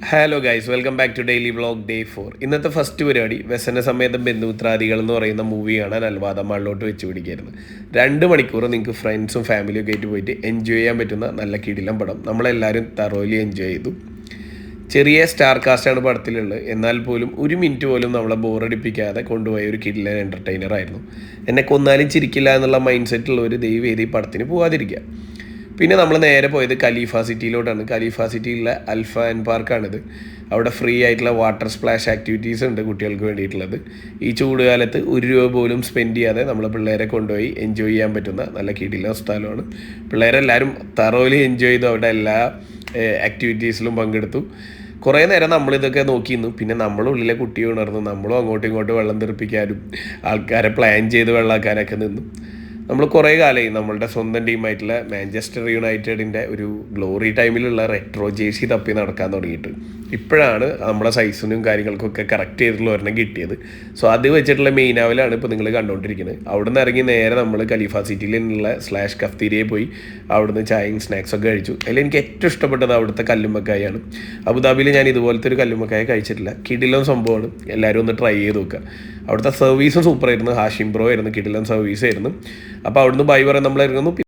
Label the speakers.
Speaker 1: Hello guys, welcome back to daily vlog day 4. ഇന്നത്തെ first പരിപാടി വ്യസന സമേതം ബന്ധുമിത്രാദികൾ എന്ന് പറയുന്ന മൂവി കാണാൻ അൽവാദ മാളിലോട്ട് വെച്ച് പിടിക്കായിരുന്നു. 2 മണിക്കൂർ നിങ്ങൾക്ക് ഫ്രണ്ട്സും ഫാമിലിയും ഒക്കെ ആയിട്ട് പോയിട്ട് എൻജോയ് ചെയ്യാൻ പറ്റുന്ന നല്ല കിടിലം പടം. നമ്മളെല്ലാവരും തറോലി എൻജോയ് ചെയ്തു. ചെറിയ സ്റ്റാർ കാസ്റ്റാണ് പടത്തിലുള്ളത്, എന്നാൽ പോലും ഒരു മിനിറ്റ് പോലും നമ്മളെ ബോറടിപ്പിക്കാതെ കൊണ്ടുപോയ ഒരു കിടിലൻ എൻ്റർടൈനർ ആയിരുന്നു. എന്നെ കൊന്നാലും ചിരിക്കില്ല എന്നുള്ള മൈൻഡ് സെറ്റുള്ള ഒരു ദൈവം ഈ പടത്തിന് പോകാതിരിക്കുക. പിന്നെ നമ്മൾ നേരെ പോയത് ഖലീഫ സിറ്റിയിലോട്ടാണ്. ഖലീഫ സിറ്റിയിലെ അൽഫ ആൻഡ് പാർക്കാണിത്. അവിടെ ഫ്രീ ആയിട്ടുള്ള വാട്ടർ സ്പ്ലാഷ് ആക്ടിവിറ്റീസ് ഉണ്ട് കുട്ടികൾക്ക് വേണ്ടിയിട്ടുള്ളത്. ഈ ചൂടുകാലത്ത് ₹1 പോലും സ്പെൻഡ് ചെയ്യാതെ നമ്മൾ പിള്ളേരെ കൊണ്ടുപോയി എൻജോയ് ചെയ്യാൻ പറ്റുന്ന നല്ല കിടിലൻ സ്ഥലമാണ്. പിള്ളേരെല്ലാവരും തറോലി എൻജോയ് ചെയ്തു. അവിടെ എല്ലാ ആക്ടിവിറ്റീസിലും പങ്കെടുത്തു. കുറേ നേരം നമ്മളിതൊക്കെ നോക്കിയിരുന്നു. പിന്നെ നമ്മളുള്ളിലെ കുട്ടി ഉണർന്നു. നമ്മളും അങ്ങോട്ടും ഇങ്ങോട്ടും വെള്ളം തെറിപ്പിക്കാനും ആൾക്കാരെ പ്ലാൻ ചെയ്ത് വെള്ളമാക്കാനൊക്കെ നിന്നു. നമ്മൾ കുറേ കാലമായി നമ്മളുടെ സ്വന്തം ടീമായിട്ടുള്ള മാഞ്ചസ്റ്റർ യുണൈറ്റഡിൻ്റെ ഒരു ഗ്ലോറി ടൈമിലുള്ള റെട്രോ ജേഴ്സി തപ്പി നടക്കാൻ തുടങ്ങിയിട്ട് ഇപ്പോഴാണ് നമ്മുടെ സൈസിനും കാര്യങ്ങൾക്കൊക്കെ കറക്റ്റ് ചെയ്തിട്ടുള്ള ഒരെണ്ണം കിട്ടിയത്. സോ അത് വെച്ചിട്ടുള്ള മെയിനാവലാണ് ഇപ്പോൾ നിങ്ങൾ കണ്ടുകൊണ്ടിരിക്കുന്നത്. അവിടെ നിന്ന് ഇറങ്ങി നേരെ നമ്മൾ ഖലീഫ സിറ്റിയിലുള്ള സ്ലാഷ് കഫ്തീരിയയിൽ പോയി അവിടുന്ന് ചായയും സ്നാക്സൊക്കെ കഴിച്ചു. അതിൽ എനിക്ക് ഏറ്റവും ഇഷ്ടപ്പെട്ടത് അവിടുത്തെ കല്ലുമ്മക്കായാണ്. അബുദാബിയിൽ ഞാൻ ഇതുപോലത്തെ ഒരു കല്ലുമ്മക്കായ കഴിച്ചിട്ടില്ല. കിടിലൻ സംഭവമാണ്, എല്ലാവരും ഒന്ന് ട്രൈ ചെയ്ത് നോക്കുക. അവിടുത്തെ സർവീസും സൂപ്പറായിരുന്നു. ഹാഷിം ബ്രോ ആയിരുന്നു, കിടിലൻ സർവീസ് ആയിരുന്നു. അപ്പോൾ അവിടുന്ന് ബൈ പറയാൻ നമ്മൾ ഇറങ്ങുന്നു.